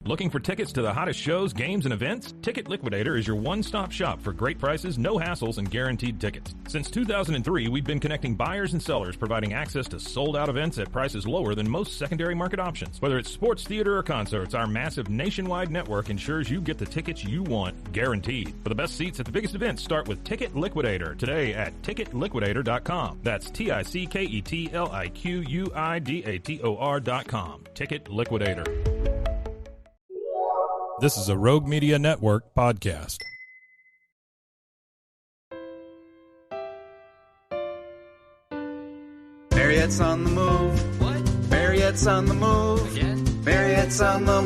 Looking for tickets to the hottest shows, games, and events? Ticket Liquidator is your one-stop shop for great prices, no hassles, and guaranteed tickets. Since 2003, we've been connecting buyers and sellers, providing access to sold-out events at prices lower than most secondary market options. Whether it's sports, theater, or concerts, our massive nationwide network ensures you get the tickets you want, guaranteed. For the best seats at the biggest events, start with Ticket Liquidator today at ticketliquidator.com. That's TICKETLIQUIDATOR.com. Ticket Liquidator. This is a Rogue Media Network podcast. Marriott's on the move. What? Marriott's on the move. Again? Marriott's on the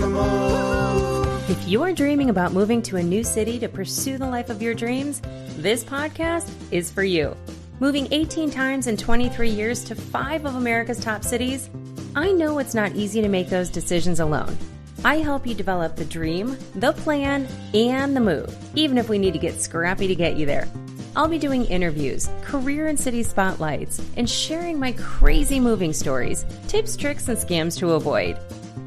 move. If you're dreaming about moving to a new city to pursue the life of your dreams, this podcast is for you. Moving 18 times in 23 years to 5 of America's top cities, I know it's not easy to make those decisions alone. I help you develop the dream, the plan, and the move, even if we need to get scrappy to get you there. I'll be doing interviews, career and city spotlights, and sharing my crazy moving stories, tips, tricks, and scams to avoid.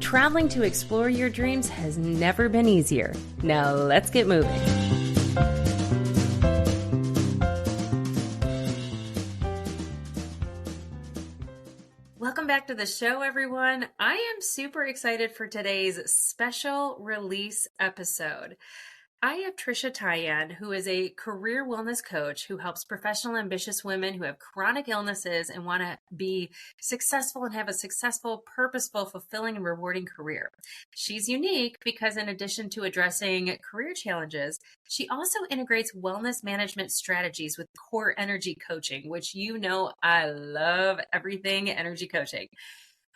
Traveling to explore your dreams has never been easier. Now let's get moving. Welcome back to the show, everyone. I am super excited for today's special release episode. I have Trisha Tayan, who is a career wellness coach who helps professional, ambitious women who have chronic illnesses and want to be successful and have a successful, purposeful, fulfilling, and rewarding career. She's unique because in addition to addressing career challenges, she also integrates wellness management strategies with core energy coaching, which you know I love everything energy coaching.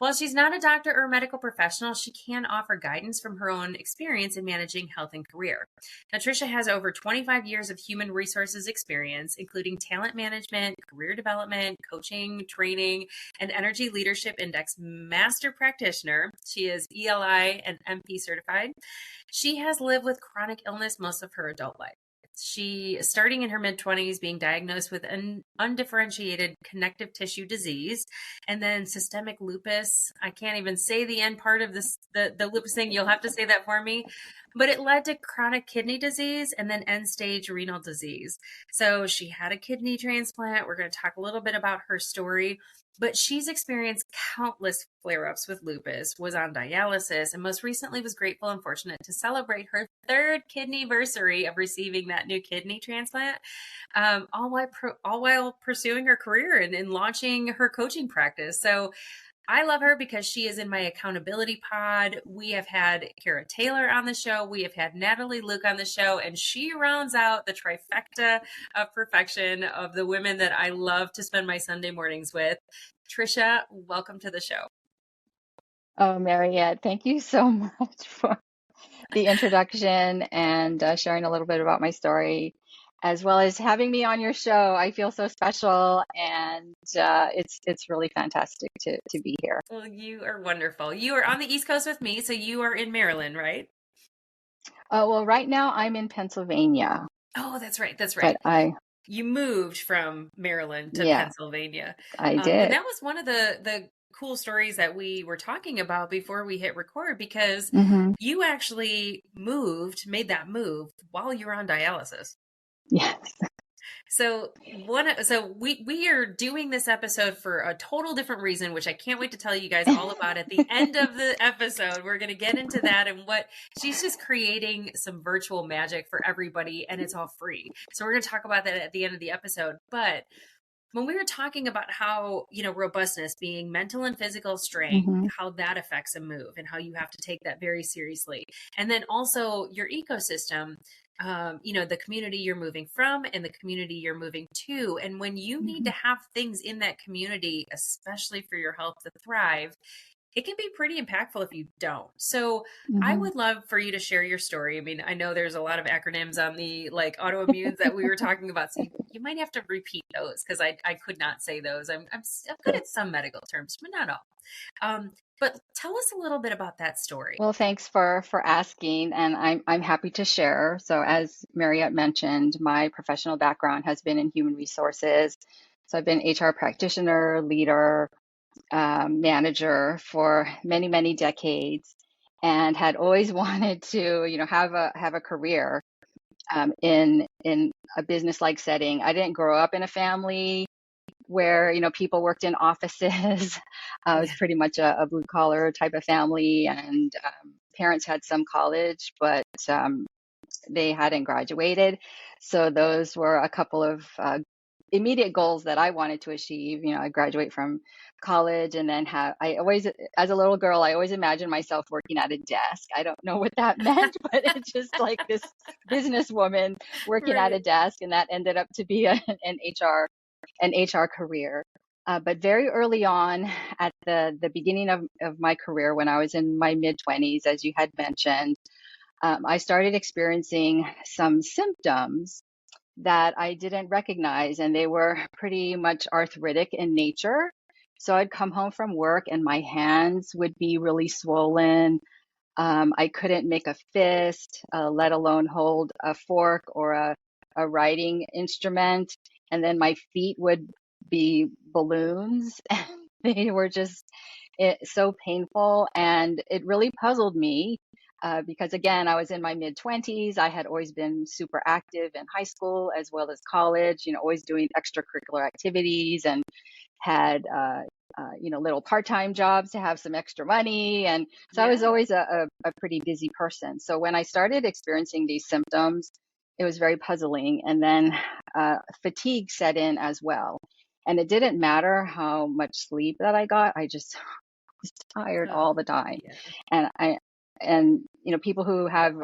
While she's not a doctor or a medical professional, she can offer guidance from her own experience in managing health and career. Now, Trisha has over 25 years of human resources experience, including talent management, career development, coaching, training, and Energy Leadership Index master practitioner. She is ELI and MP certified. She has lived with chronic illness most of her adult life. She, starting in her mid-20s, being diagnosed with an undifferentiated connective tissue disease, and then systemic lupus. I can't even say the end part of this, the lupus thing. You'll have to say that for me. But it led to chronic kidney disease and then end-stage renal disease. So she had a kidney transplant. We're going to talk a little bit about her story. But she's experienced countless flare-ups with lupus, was on dialysis, and most recently was grateful and fortunate to celebrate her 3rd kidney-versary of receiving that new kidney transplant, all while pursuing her career and launching her coaching practice. So I love her because she is in my accountability pod. We have had Kara Taylor on the show. We have had Natalie Luke on the show, and she rounds out the trifecta of perfection of the women that I love to spend my Sunday mornings with. Trisha, welcome to the show. Oh, Mariette, thank you so much for the introduction and sharing a little bit about my story, as well as having me on your show. I feel so special, and it's really fantastic to be here. Well, you are wonderful. You are on the East Coast with me, so you are in Maryland, right? Well, right now I'm in Pennsylvania. Oh, that's right. That's right. But you moved from Maryland to Pennsylvania. I did. And that was one of the cool stories that we were talking about before we hit record, because you actually made that move while you were on dialysis. Yes. So we are doing this episode for a total different reason, which I can't wait to tell you guys all about at the end of the episode. We're going to get into that and what she's just creating some virtual magic for everybody, and it's all free. So we're going to talk about that at the end of the episode. But when we were talking about how, robustness being mental and physical strength, how that affects a move and how you have to take that very seriously. And then also your ecosystem, the community you're moving from and the community you're moving to. And when you need to have things in that community, especially for your health to thrive, it can be pretty impactful if you don't. So I would love for you to share your story. I mean, I know there's a lot of acronyms on the autoimmunes that we were talking about. So you might have to repeat those because I could not say those. I'm good at some medical terms, but not all. But tell us a little bit about that story. Well, thanks for asking, and I'm happy to share. So as Mariette mentioned, my professional background has been in human resources. So I've been HR practitioner, leader, manager for many, many decades, and had always wanted to, have a career in a business-like setting. I didn't grow up in a family where people worked in offices. It was Yeah. pretty much a blue collar type of family, and parents had some college, but they hadn't graduated. So those were a couple of immediate goals that I wanted to achieve. I graduate from college and then I always, as a little girl, I always imagined myself working at a desk. I don't know what that meant, but it's just like this businesswoman working at a Right. desk, and that ended up to be an HR career. But very early on, at the beginning of my career, when I was in my mid 20s, as you had mentioned, I started experiencing some symptoms that I didn't recognize, and they were pretty much arthritic in nature. So I'd come home from work and my hands would be really swollen. I couldn't make a fist, let alone hold a fork or a writing instrument. And then my feet would be balloons. They were just so painful. And it really puzzled me because, again, I was in my mid 20s. I had always been super active in high school as well as college, always doing extracurricular activities, and had little part-time jobs to have some extra money. And so I was Yeah. always a pretty busy person. So when I started experiencing these symptoms, it was very puzzling. And then fatigue set in as well. And it didn't matter how much sleep that I got, I just was tired Oh, all the time. yeah. And people who have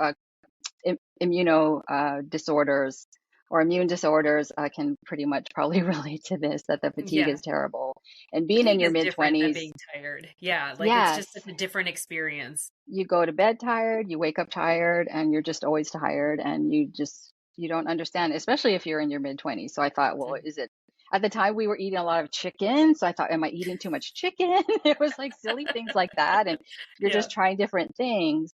immuno disorders or immune disorders can pretty much probably relate to this, that the fatigue Yeah. is terrible. And being in Fatigue your is mid different than 20s, being tired. Yeah, like it's just yes, such a different experience. you go to bed tired, you wake up tired, and you're just always tired, and you don't understand, especially if you're in your mid 20s. So I thought, well, Mhm. is it, at the time we were eating a lot of chicken, so I thought, am I eating too much chicken? It was like silly things like that, and you're Yeah. just trying different things.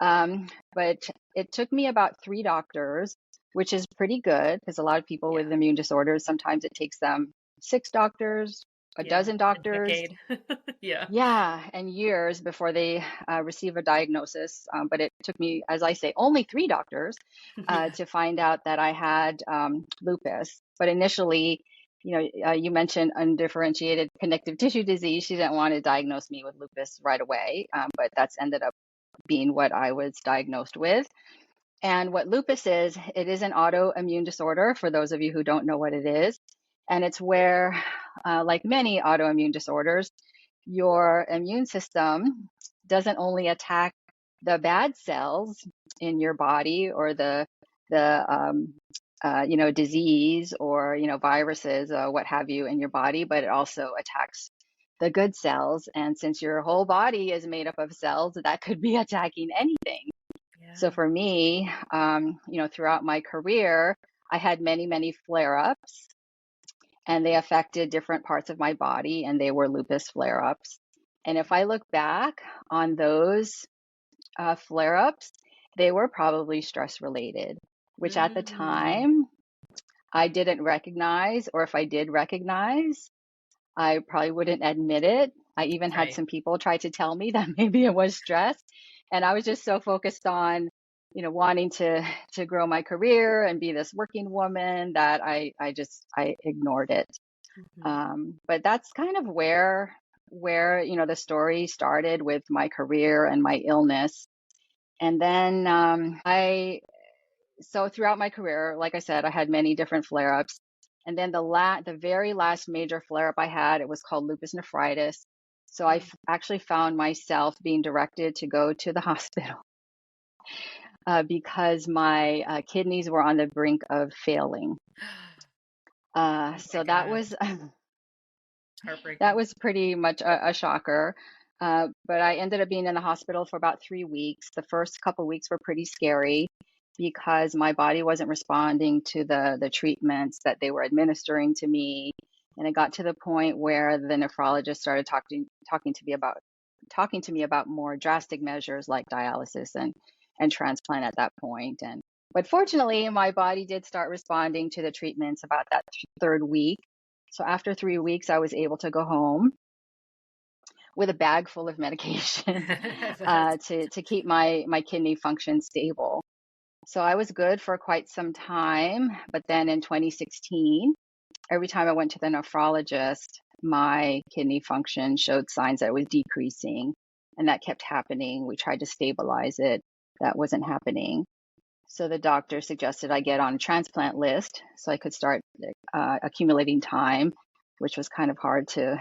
But it took me about three doctors, which is pretty good because a lot of people with Yeah. immune disorders, sometimes it takes them six doctors, a Yeah. dozen A doctors, decade. Yeah. yeah, and years before they receive a diagnosis. But it took me, as I say, only three doctors Yeah. to find out that I had lupus. But initially, you mentioned undifferentiated connective tissue disease. She didn't want to diagnose me with lupus right away, but that's ended up being what I was diagnosed with. And what lupus is, it is an autoimmune disorder, for those of you who don't know what it is. And it's where, like many autoimmune disorders, your immune system doesn't only attack the bad cells in your body, or the disease, or viruses, what have you, in your body, but it also attacks the good cells. And since your whole body is made up of cells, that could be attacking anything. So Yeah. for me, throughout my career, I had many, many flare-ups, and they affected different parts of my body, and they were lupus flare-ups. And if I look back on those flare-ups, they were probably stress related, which at the Mm. time I didn't recognize, or if I did recognize, I probably wouldn't admit it. I even had Right. some people try to tell me that maybe it was stress. And I was just so focused on, wanting to grow my career and be this working woman, that I ignored it. Mhm. But that's kind of where the story started with my career and my illness. And then so throughout my career, like I said, I had many different flare-ups. And then the very last major flare-up I had, it was called lupus nephritis. So Mm. actually found myself being directed to go to the hospital because my kidneys were on the brink of failing. Oh my So that gosh. was that Heartbreaking. was pretty much a shocker. But I ended up being in the hospital for about 3 weeks. The first couple weeks were pretty scary because my body wasn't responding to the treatments that they were administering to me. And it got to the point where the nephrologist started talking to me about more drastic measures like dialysis and transplant at that point. And but fortunately, my body did start responding to the treatments about that third week. So after 3 weeks, I was able to go home. with a bag full of medication That's to keep my kidney function stable. So I was good for quite some time, but then in 2016, every time I went to the nephrologist, my kidney function showed signs that it was decreasing, and that kept happening. We tried to stabilize it. That wasn't happening. So the doctor suggested I get on a transplant list so I could start accumulating time, which was kind of hard to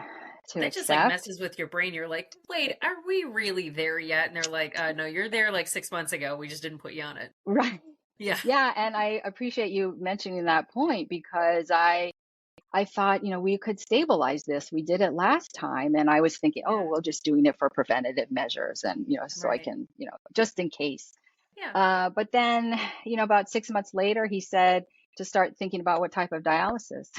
that just like accept. messes with your brain. You're like, wait, are we really there yet? And they're like, no, you're there like 6 months ago. We just didn't put you on it. Right. Yeah. Yeah, and I appreciate you mentioning that point because I thought, we could stabilize this. We did it last time, and I was thinking, oh, Yeah. we're just doing it for preventative measures and, so I Right. can, just in case. Yeah. But then, about 6 months later, he said to start thinking about what type of dialysis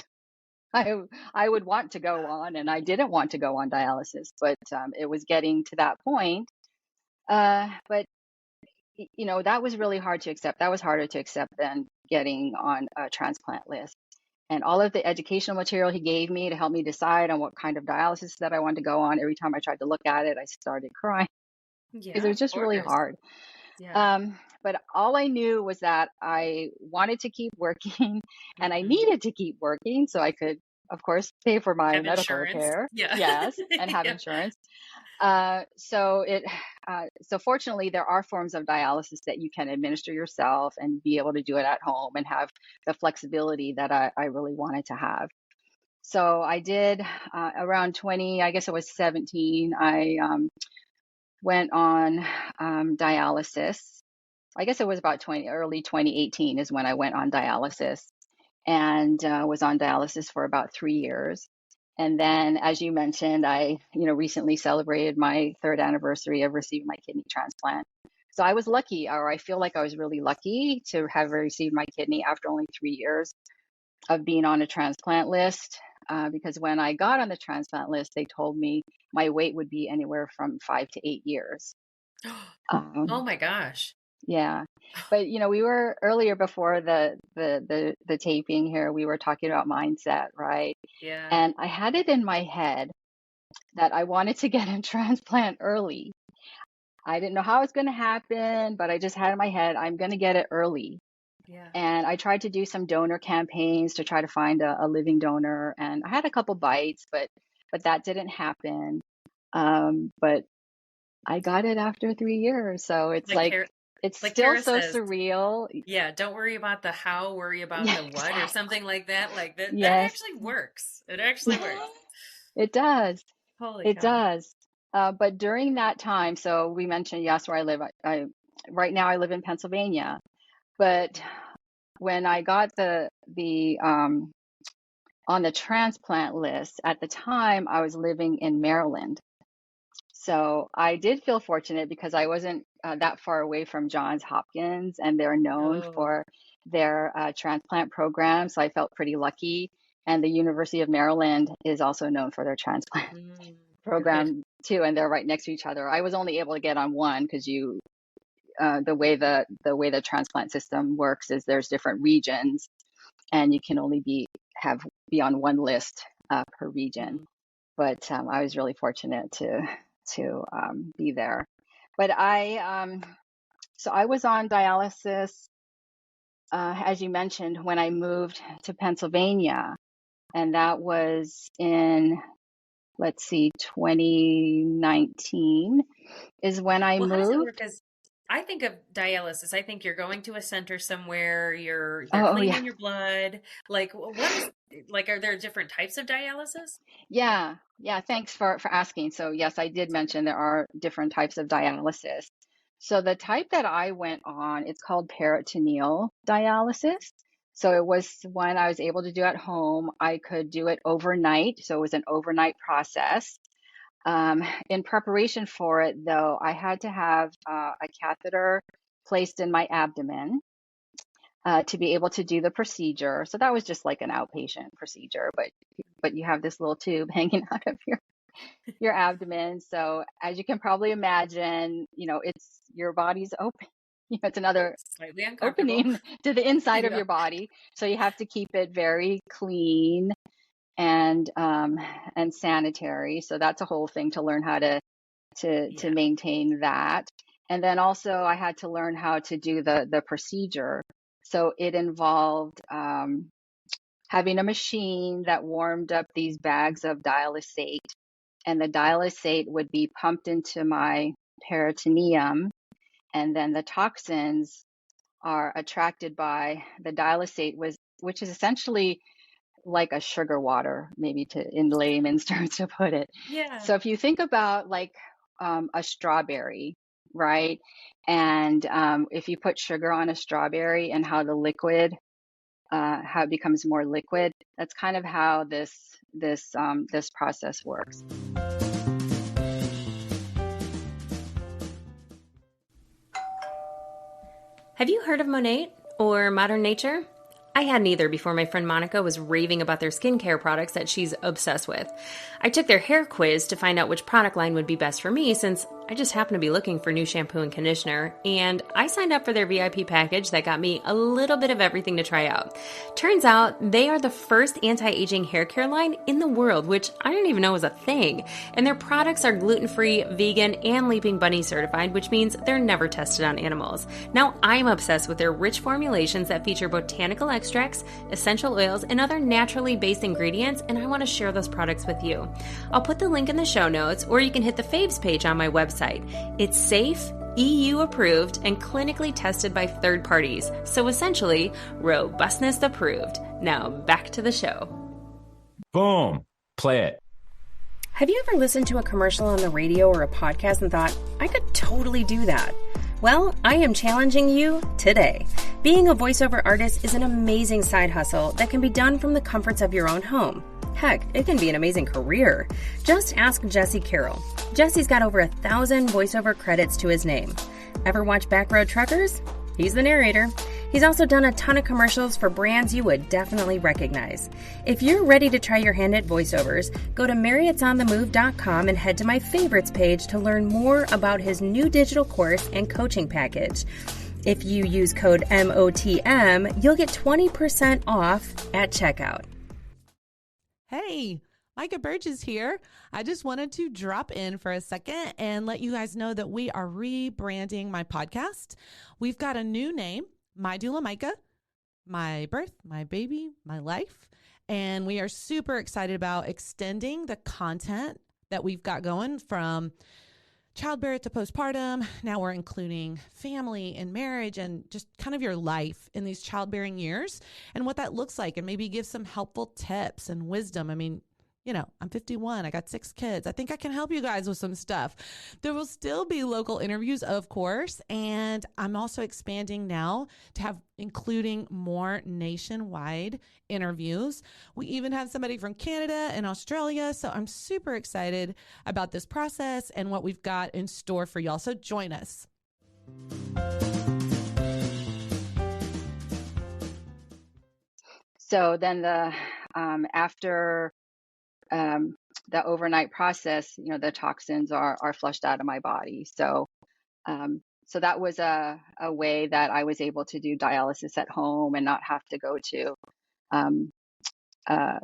I would want to go on, and I didn't want to go on dialysis, but it was getting to that point. But that was really hard to accept. That was harder to accept than getting on a transplant list. And all of the educational material he gave me to help me decide on what kind of dialysis that I wanted to go on, every time I tried to look at it, I started crying because it Yeah, was of just really course. hard. Yeah. But all I knew was that I wanted to keep working and I Hmm. needed to keep working so I could, of course, pay for my Have medical insurance. care. Yeah. Yes, and have Yeah. insurance. So fortunately, there are forms of dialysis that you can administer yourself and be able to do it at home and have the flexibility that I really wanted to have. So I did around 20, I guess it was 17. I went on dialysis. I guess it was about early 2018 is when I went on dialysis and was on dialysis for about 3 years. And then, as you mentioned, I, recently celebrated my third anniversary of receiving my kidney transplant. So I was lucky, or I feel like I was really lucky to have received my kidney after only 3 years of being on a transplant list. Because when I got on the transplant list, they told me my wait would be anywhere from 5 to 8 years. Oh Um, my gosh. yeah, but we were earlier before the taping here. We were talking about mindset, right? Yeah. And I had it in my head that I wanted to get a transplant early. I didn't know how it's going to happen, but I just had in my head I'm going to get it early. Yeah. And I tried to do some donor campaigns to try to find a living donor, and I had a couple bites, but that didn't happen. But I got it after 3 years, so it's Like like Tara, it's like still Tara so says, surreal. yeah, don't worry about the how, worry about Yeah, the what or exactly. something like that. Like that Yes, actually works. It actually works. it does. Holy It cow. does. But during that time, so we mentioned, yes, where I live. I right now I live in Pennsylvania, but when I got the on the transplant list at the time, I was living in Maryland. So I did feel fortunate because I wasn't that far away from Johns Hopkins, and they're known Oh. for their transplant program. So I felt pretty lucky. And the University of Maryland is also known for their transplant Mm, good. program too, and they're right next to each other. I was only able to get on one because the way the transplant system works is there's different regions, and you can only be on one list per region. Mm. But I was really fortunate to be there. But so I was on dialysis, as you mentioned, when I moved to Pennsylvania, and that was in, let's see, 2019 is when I Well, how does it moved. work? As I think of dialysis, I think you're going to a center somewhere, they're Oh, yeah. cleaning your blood. Like what is like are there different types of dialysis? Yeah, yeah. Thanks for asking. So yes, I did mention there are different types of dialysis. So the type that I went on, it's called peritoneal dialysis. So it was when I was able to do at home. I could do it overnight. So it was an overnight process. In preparation for it, though, I had to have a catheter placed in my abdomen to be able to do the procedure. So that was just like an outpatient procedure, but you have this little tube hanging out of your abdomen. So as you can probably imagine, it's your body's open. It's another Slightly uncomfortable. opening to the inside of Yeah. your body. So you have to keep it very clean and sanitary. So that's a whole thing to learn how to Yeah. maintain that. And then also I had to learn how to do the procedure. So it involved having a machine that warmed up these bags of dialysate, and the dialysate would be pumped into my peritoneum, and then the toxins are attracted by the dialysate, which is essentially like a sugar water, maybe to in layman's terms to put it. Yeah. So if you think about like a strawberry, right? And if you put sugar on a strawberry and how the liquid, how it becomes more liquid, that's kind of how this process works. Have you heard of Monat or Modern Nature? I hadn't either before my friend Monica was raving about their skincare products that she's obsessed with. I took their hair quiz to find out which product line would be best for me since I just happened to be looking for new shampoo and conditioner, and I signed up for their VIP package that got me a little bit of everything to try out. Turns out they are the first anti-aging hair care line in the world, which I didn't even know was a thing. And their products are gluten-free, vegan, and Leaping Bunny certified, which means they're never tested on animals. Now I'm obsessed with their rich formulations that feature botanical extracts, essential oils, and other naturally based ingredients, and I want to share those products with you. I'll put the link in the show notes, or you can hit the faves page on my website. It's safe, EU approved, and clinically tested by third parties. So essentially, robustness approved. Now back to the show. Boom. Play it. Have you ever listened to a commercial on the radio or a podcast and thought, I could totally do that? Well, I am challenging you today. Being a voiceover artist is an amazing side hustle that can be done from the comforts of your own home. Heck, it can be an amazing career. Just ask Jesse Carroll. Jesse's got over 1,000 voiceover credits to his name. Ever watch Backroad Truckers? He's the narrator. He's also done a ton of commercials for brands you would definitely recognize. If you're ready to try your hand at voiceovers, go to marriottsonthemove.com and head to my favorites page to learn more about his new digital course and coaching package. If you use code MOTM, you'll get 20% off at checkout. Hey, Micah Burgess here. I just wanted to drop in for a second and let you guys know that we are rebranding my podcast. We've got a new name, My Doula Micah, my birth, my baby, my life. And we are super excited about extending the content that we've got going from childbirth to postpartum. Now we're including family and marriage and just kind of your life in these childbearing years and what that looks like, and maybe give some helpful tips and wisdom. I mean, you know, I'm 51. I got 6 kids. I think I can help you guys with some stuff. There will still be local interviews, of course. And I'm also expanding now to have including more nationwide interviews. We even have somebody from Canada and Australia. So I'm super excited about this process and what we've got in store for y'all. So join us. So then after the overnight process, you know, the toxins are flushed out of my body. So so that was a way that I was able to do dialysis at home and not have to go to um, uh,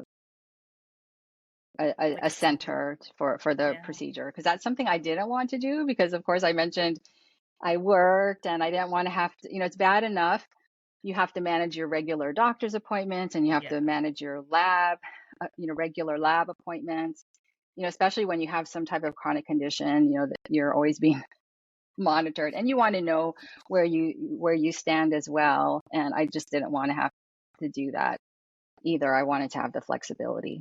a center for the procedure, because that's something I didn't want to do, because of course I mentioned I worked and I didn't want to have to, you know, it's bad enough you have to manage your regular doctor's appointments and you have to manage your lab, you know, regular lab appointments, you know, especially when you have some type of chronic condition, you know, that you're always being monitored and you want to know where you stand as well. And I just didn't want to have to do that either. I wanted to have the flexibility.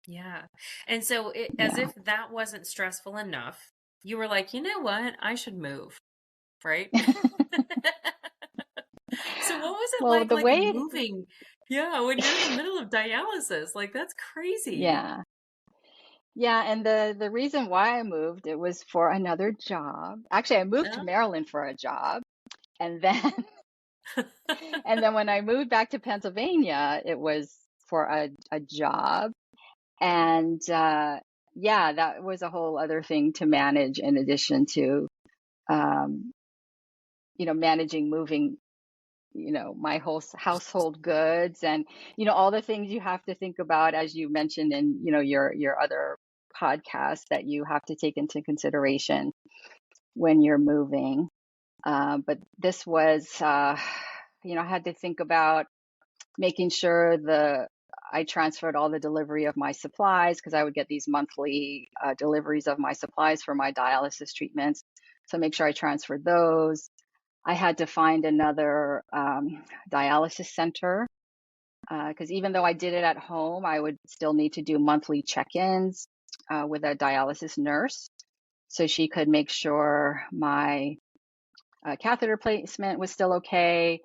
Yeah. And so as if that wasn't stressful enough, you were like, you know what? I should move. Right? So what was it Well, like moving? Yeah, when you're in the middle of dialysis, like that's crazy. Yeah. Yeah, and the reason why I moved, it was for another job. Actually, I moved to Maryland for a job, and then and then when I moved back to Pennsylvania, it was for a job. And yeah, that was a whole other thing to manage in addition to you know, managing moving my whole household goods and, all the things you have to think about, as you mentioned in, your other podcast that you have to take into consideration when you're moving. But this was, I had to think about making sure I transferred all the delivery of my supplies because I would get these monthly deliveries of my supplies for my dialysis treatments. So make sure I transferred those. I had to find another dialysis center because even though I did it at home, I would still need to do monthly check-ins with a dialysis nurse so she could make sure my catheter placement was still okay,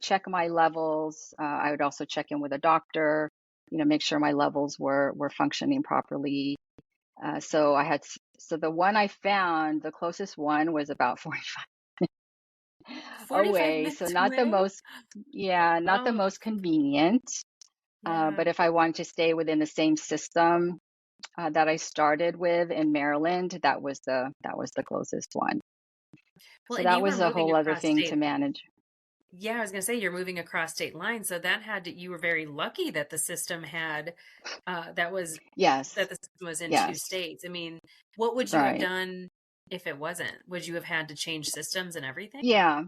check my levels. I would also check in with a doctor, make sure my levels were functioning properly. So the one I found, the closest one was about 45 45 away. So minutes not the away? most, yeah, not the Oh, most convenient. yeah. But if I wanted to stay within the same system that I started with in Maryland, that was the closest one. Well, So and that you were was a moving whole other across thing to state. manage. Yeah, I was going to say you're moving across state lines, so you were very lucky that the system had Yes, that the system was in two yes, states. I mean, what would you have right. done if it wasn't? Would you have had to change systems and everything? Yeah,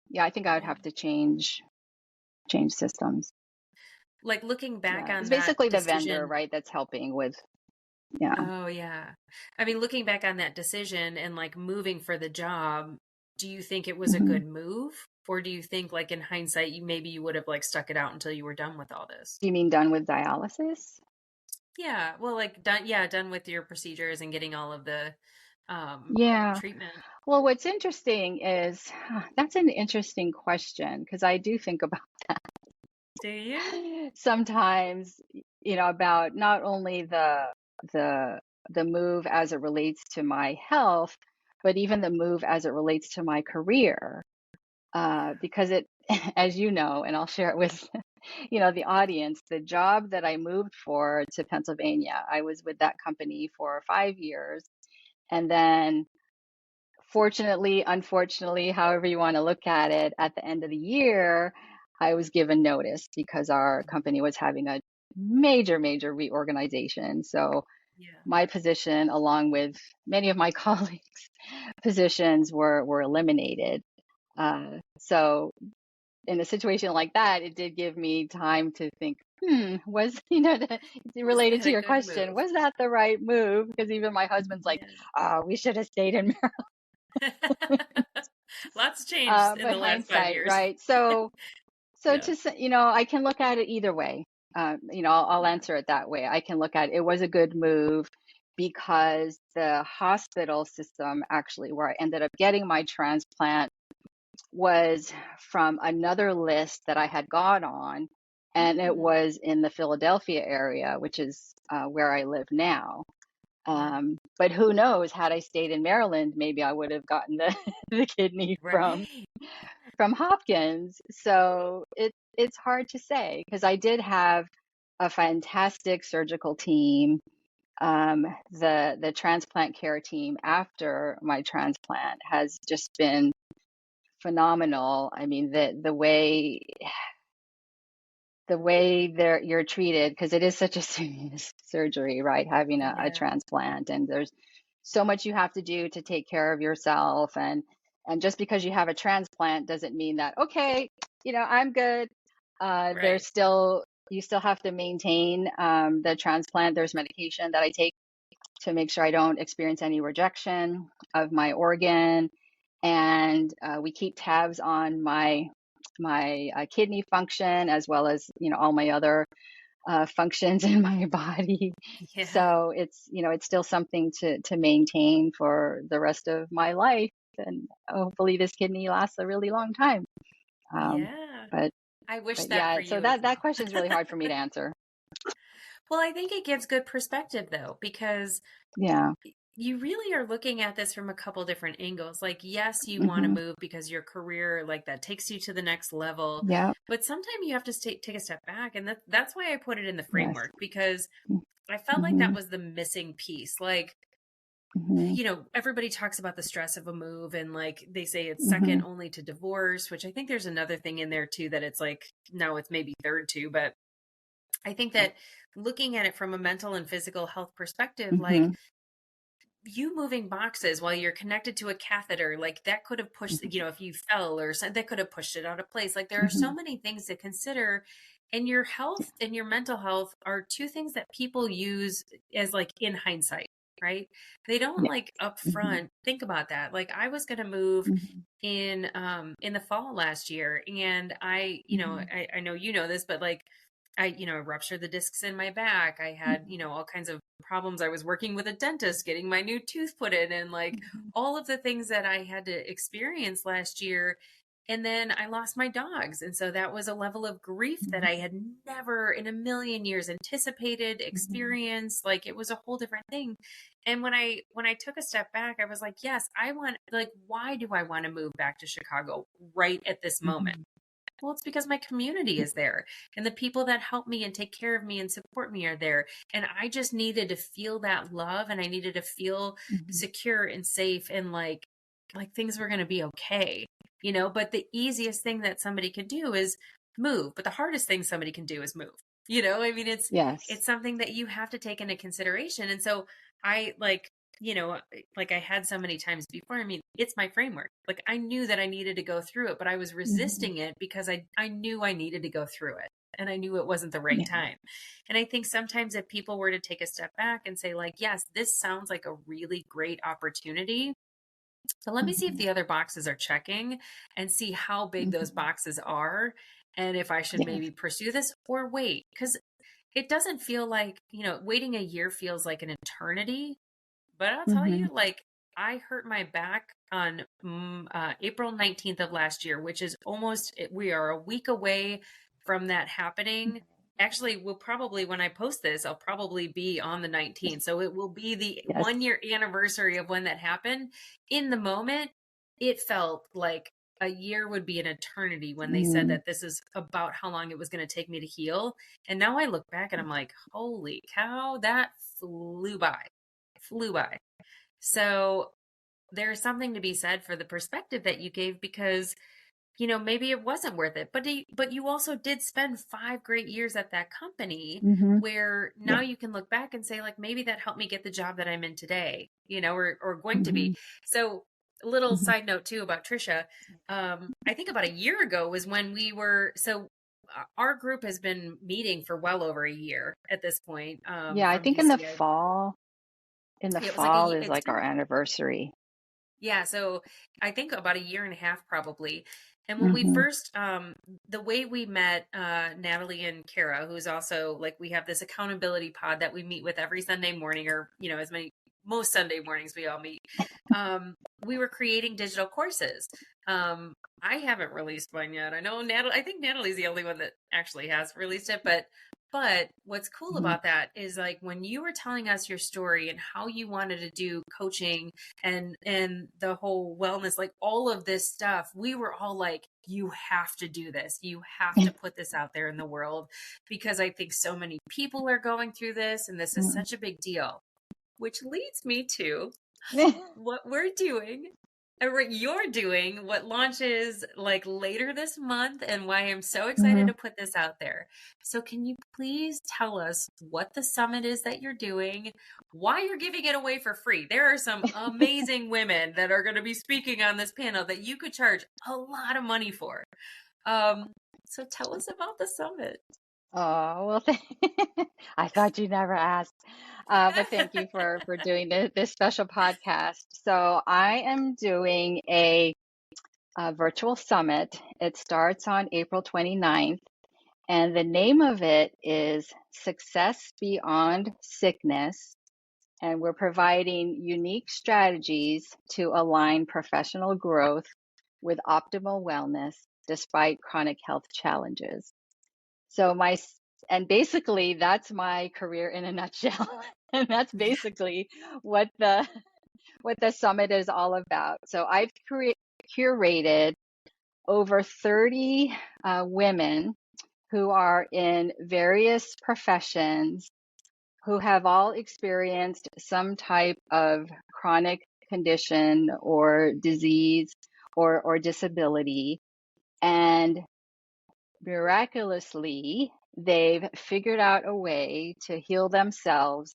yeah. I think I would Yeah. have to change systems. Like looking back Yeah, on it's that basically the vendor, decision. right, that's helping with. Yeah. Oh, yeah. I mean, looking back on that decision and like moving for the job, do you think it was a Hmm. good move? Or do you think like in hindsight, you would have like stuck it out until you were done with all this? Do you mean done with dialysis? Yeah, well, like done with your procedures and getting all of the um Yeah. treatment. Well, what's interesting is that's an interesting question because I do think about Do you? sometimes, about not only the the move as it relates to my health, but even the move as it relates to my career. Because it, as you know, and I'll share it with the audience, the job that I moved for to Pennsylvania, I was with that company for 5 years, and then fortunately, unfortunately, however you want to look at it, at the end of the year, I was given notice because our company was having a major, major reorganization. So Yeah. my position, along with many of my colleagues' positions, were eliminated. So in a situation like that, it did give me time to think, was, Was related that to a your good question, move? was that the right move? Because even my husband's like, Yeah. we should have stayed in Lots changed in but the last five hindsight, years. right? So Yeah. to say, I can look at it either way. I'll Yeah. answer it that way. I can look at it was a good move because the hospital system actually where I ended up getting my transplant was from another list that I had got on, and it Mm, was in the Philadelphia area, which is where I live now. yeah. But who knows? Had I stayed in Maryland, maybe I would have gotten the the kidney Right. from Hopkins. So it's hard to say because I did have a fantastic surgical team. The transplant care team after my transplant has just been phenomenal. I mean, the way you're treated, because it is such a serious surgery, right? Having a Yeah. transplant, and there's so much you have to do to take care of yourself, and just because you have a transplant doesn't mean that, okay, I'm good. Right. You still have to maintain the transplant. There's medication that I take to make sure I don't experience any rejection of my organ, and we keep tabs on my kidney function as well as all my other functions in my body. Yeah. So it's still something to maintain for the rest of my life, and hopefully this kidney lasts a really long time. Um, Yeah. but I wish but that for yeah, so you as that well. question is really hard for me to answer. Well, I think it gives good perspective though, because Yeah. you really are looking at this from a couple different angles. Like, yes, you want to Hmm. move because your career, like that takes you to the next level, Yeah. but sometimes you have to take a step back. And that's why I put it in the Yes. framework because I felt like that Hmm. was the missing piece. Like, Mhm. everybody talks about the stress of a move, and like they say it's second Mhm. only to divorce, which I think there's another thing in there too, that it's like now it's maybe third too. But I think that looking at it from a mental and physical health perspective, like Mhm. you moving boxes while you're connected to a catheter, like that could have pushed, Mhm. if you fell or something, that could have pushed it out of place. Like there are so Mhm. many things to consider. And your health and your mental health are two things that people use as like in hindsight, right? They don't Yeah. like Mhm. upfront think about that. Like I was going to move Mhm. in the fall last year, and Mhm. I know this, but like I ruptured the discs in my back. I had, Mhm. all kinds of problems. I was working with a dentist getting my new tooth put in, and like Mhm. all of the things that I had to experience last year. And then I lost my dogs. And so that was a level of grief that I had never in a million years anticipated, Mhm. experienced. Like it was a whole different thing. And when I took a step back, I was like, yes, I want, like, why do I want to move back to Chicago right at this moment? Mhm. Well, it's because my community is there, and the people that help me and take care of me and support me are there. And I just needed to feel that love, and I needed to feel Mhm. secure and safe, and like things were going to be okay, but the easiest thing that somebody could do is move, but the hardest thing somebody can do is move. I mean, Yes. it's something that you have to take into consideration. And so I you know, like I had so many times before. I mean, it's my framework. Like I knew that I needed to go through it, but I was Mhm. resisting it because I knew I needed to go through it, and I knew it wasn't the right Yeah. time. And I think sometimes if people were to take a step back and say like, yes, this sounds like a really great opportunity. So let me see if Mhm. the other boxes are checking and see how big those Mhm. boxes are, and if I should Yes. maybe pursue this or wait. Because it doesn't feel like, waiting a year feels like an eternity, but I'll tell Mhm. you, like, I hurt my back on April 19th of last year, which is we are a week away from that happening. Actually, we'll probably, when I post this, I'll probably be on the 19th. So it will be the Yes. 1 year anniversary of when that happened. In the moment, it felt like a year would be an eternity when they said Mm. that this is about how long it was going to take me to heal. And now I look back and I'm like, holy cow, that flew by. So there's something to be said for the perspective that you gave, because maybe it wasn't worth it, but you also did spend 5 great years at that company, Mhm. where now Yeah. you can look back and say like, maybe that helped me get the job that I'm in today, or going to be. Mhm. So a little Mhm. side note too about Trisha. I think about a year ago was when our group has been meeting for well over a year at this point, Yeah, I from think in the DC. fall, It was like is it's like our been. anniversary. Yeah, so I think about a year and a half probably. And when we Mhm. first, the way we met, Natalie and Kara, who's also like, we have this accountability pod that we meet with every Sunday morning, or, most Sunday mornings we all meet. We were creating digital courses. Um, I haven't released one yet. I think Natalie's the only one that actually has released it, but what's cool Mhm. about that is like when you were telling us your story and how you wanted to do coaching and the whole wellness, like all of this stuff, we were all like, you have to do this, you have to put this out there in the world, because I think so many people are going through this, and this is Mhm. such a big deal. Which leads me to what we're doing, or what you're doing, what launches like later this month, and why I'm so excited Mhm. to put this out there. So, can you please tell us what the summit is that you're doing, why you're giving it away for free? There are some amazing women that are going to be speaking on this panel that you could charge a lot of money for. Um, so, tell us about the summit. Oh, well, I thought you never asked. But thank you for doing this special podcast. So I am doing a virtual summit. It starts on April 29th, and the name of it is Success Beyond Sickness. And we're providing unique strategies to align professional growth with optimal wellness despite chronic health challenges. So and basically that's my career in a nutshell. And that's basically what the summit is all about. So I've curated over 30 women who are in various professions, who have all experienced some type of chronic condition or disease or disability. And miraculously, they've figured out a way to heal themselves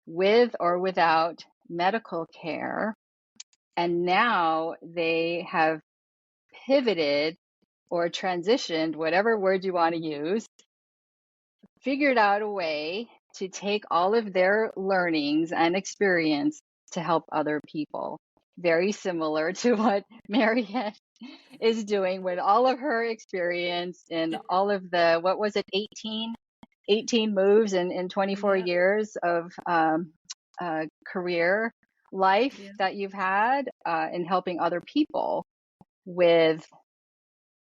with or without medical care. And now they have pivoted or transitioned, whatever word you want to use, figured out a way to take all of their learnings and experience to help other people. Very similar to what Mariette is doing with all of her experience in all of the, what was it, 18 moves in 24 Yeah. years of career life Yeah. that you've had in helping other people with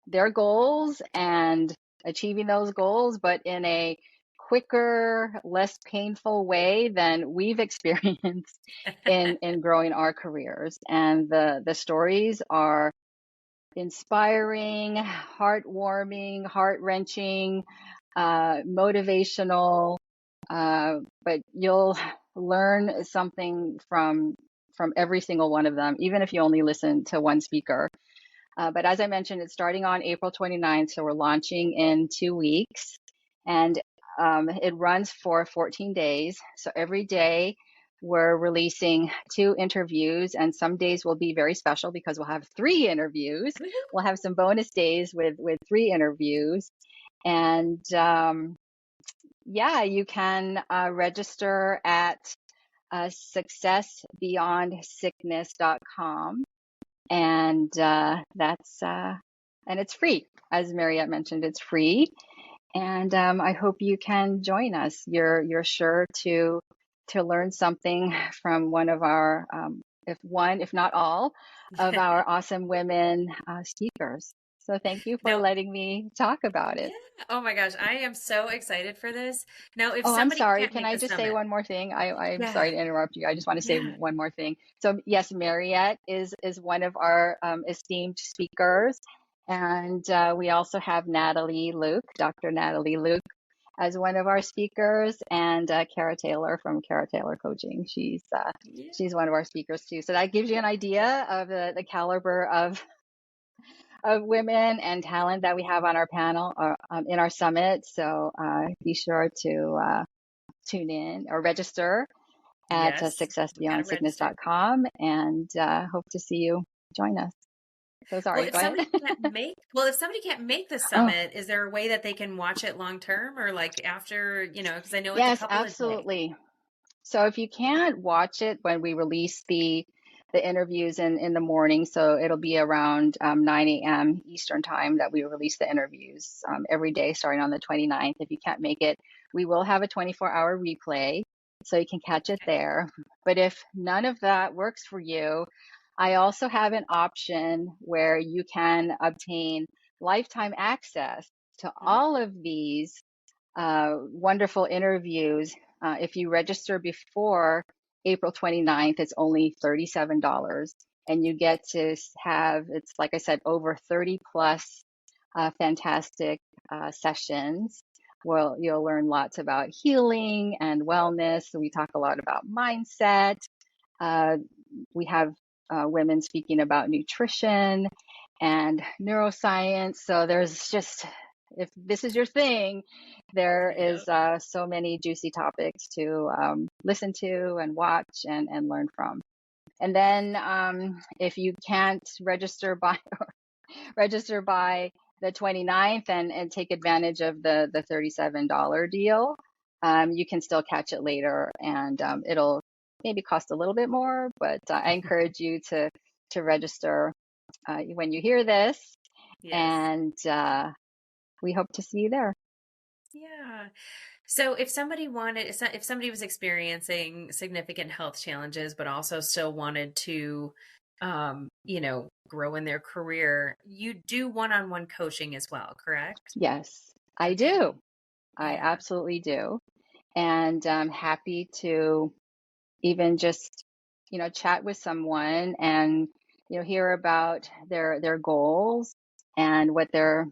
their goals and achieving those goals, but in a quicker, less painful way than we've experienced in growing our careers. And the stories are inspiring, heartwarming, heart-wrenching, motivational, but you'll learn something from every single one of them, even if you only listen to one speaker. But as I mentioned, it's starting on April 29th, so we're launching in 2 weeks, and it runs for 14 days. So every day we're releasing 2 interviews, and some days will be very special because we'll have 3 interviews. We'll have some bonus days with 3 interviews, and yeah, you can register at successbeyondsickness.com. And and it's free. As Mariette mentioned, it's free. And I hope you can join us. You're sure to learn something from one of our, if not all, of our awesome women speakers. So thank you for Now, letting me talk about yeah. it. Oh my gosh, I am so excited for this. Now, if Oh, I'm somebody sorry. can't Can make I the just say summit, one more thing? I'm yeah, sorry to interrupt you. I just want to say yeah, one more thing. So yes, Mariette is one of our esteemed speakers, and we also have Natalie Luke, Dr. Natalie Luke, as one of our speakers, and Kara Taylor from Kara Taylor Coaching. yeah, She's one of our speakers too. So that gives you an idea of the caliber of women and talent that we have on our panel or in our summit. So be sure to tune in or register at yes, you got to register. successbeyondsickness.com, and hope to see you join us. So Well, sorry, if go ahead. somebody can't make, well, if somebody can't make the Oh, summit, is there a way that they can watch it long term or like after, because I know it's a yes, couple of days. absolutely. So if you can't watch it when we release the interviews in the morning, so it'll be around 9 a.m. Eastern time that we release the interviews every day starting on the 29th. If you can't make it, we will have a 24-hour replay, so you can catch it Okay. there. But if none of that works for you, I also have an option where you can obtain lifetime access to Mhm. all of these wonderful interviews. If you register before April 29th, it's only $37. And you get to have, it's like I said, over 30 plus fantastic sessions. Well, you'll learn lots about healing and wellness. So we talk a lot about mindset. Uh, we have women speaking about nutrition and neuroscience. So there's just, if this is your thing, there Yep. is so many juicy topics to listen to and watch and learn from. And then if you can't register by the 29th and take advantage of the $37 deal, you can still catch it later, and it'll maybe cost a little bit more, but I encourage you to register when you hear this, Yes. and we hope to see you there. Yeah. So if somebody was experiencing significant health challenges, but also still wanted to, grow in their career, you do one-on-one coaching as well, correct? Yes, I Okay. do. I Yeah. absolutely do. And I'm happy to even just, chat with someone and, hear about their goals and what they're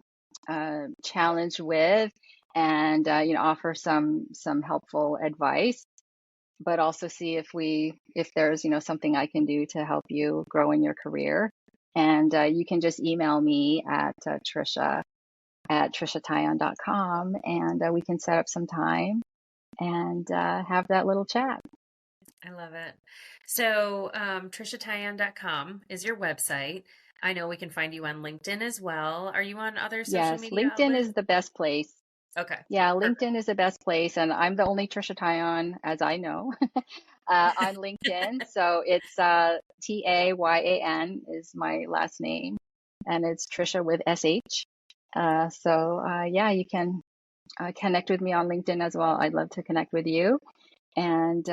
challenged with, and, offer some helpful advice. but also see if there's, something I can do to help you grow in your career. And you can just email me at Trisha at trishatayan.com, and we can set up some time and have that little chat. I love it. So, trishatayan.com is your website. I know we can find you on LinkedIn as well. Are you on other social Yes, media LinkedIn outlets? is the best place. Okay. Yeah, Perfect. LinkedIn is the best place, and I'm the only Trisha Tayan, as I know, on LinkedIn. So it's Tayan is my last name, and it's Trisha with SH. Yeah, you can connect with me on LinkedIn as well. I'd love to connect with you and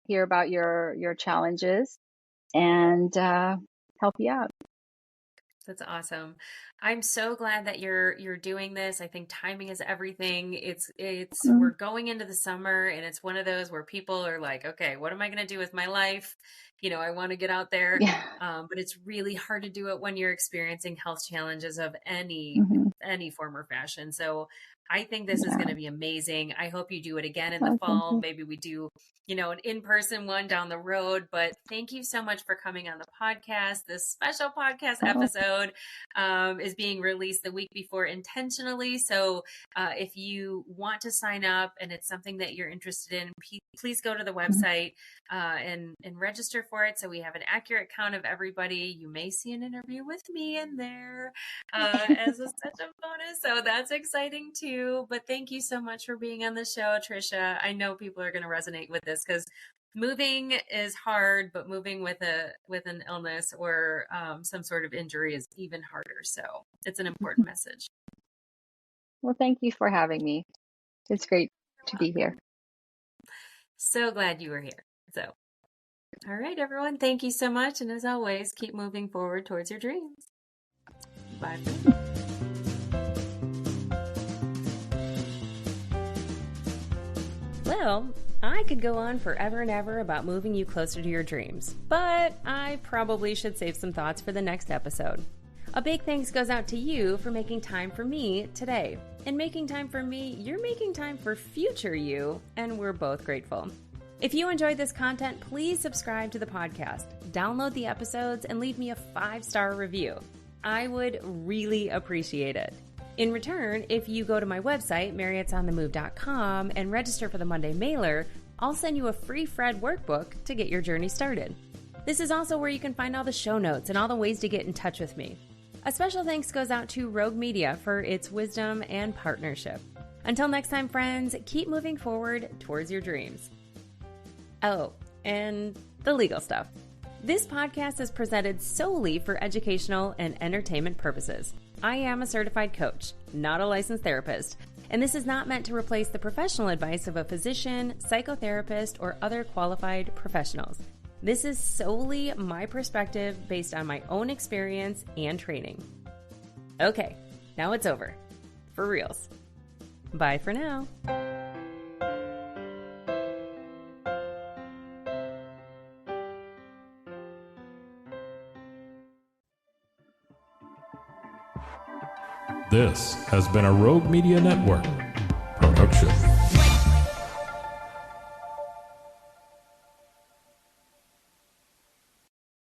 hear about your challenges and help you out. That's awesome. I'm so glad that you're doing this. I think timing is everything. It's Mm, we're going into the summer and it's one of those where people are like, okay, what am I going to do with my life? I want to get out there. yeah. But it's really hard to do it when you're experiencing health challenges of Hmm. any form or fashion. So I think this is Yeah. going to be amazing. I hope you do it again in the Oh, thank fall. you. Maybe we do, an in-person one down the road. But thank you so much for coming on the podcast. This special podcast Oh, episode is being released the week before intentionally. So if you want to sign up and it's something that you're interested in, please go to the mhm. website and register for it so we have an accurate count of everybody. You may see an interview with me in there as such a bonus. So that's exciting too. But thank you so much for being on the show, Trisha. I know people are going to resonate with this because moving is hard, but moving with an illness or some sort of injury is even harder. So it's an important message. Well, thank you for having me. It's great to be here. Welcome. So glad you were here. So, all right, everyone. Thank you so much. And as always, keep moving forward towards your dreams. Bye. Well, I could go on forever and ever about moving you closer to your dreams, but I probably should save some thoughts for the next episode. A big thanks goes out to you for making time for me today. And making time for me, you're making time for future you, and we're both grateful. If you enjoyed this content, please subscribe to the podcast, download the episodes, and leave me a 5-star review. I would really appreciate it. In return, if you go to my website, marriottsonthemove.com, and register for the Monday mailer, I'll send you a free Fred workbook to get your journey started. This is also where you can find all the show notes and all the ways to get in touch with me. A special thanks goes out to Rogue Media for its wisdom and partnership. Until next time, friends, keep moving forward towards your dreams. Oh, and the legal stuff. This podcast is presented solely for educational and entertainment purposes. I am a certified coach, not a licensed therapist, and this is not meant to replace the professional advice of a physician, psychotherapist, or other qualified professionals. This is solely my perspective based on my own experience and training. Okay, now it's over. For reals. Bye for now. This has been a Rogue Media Network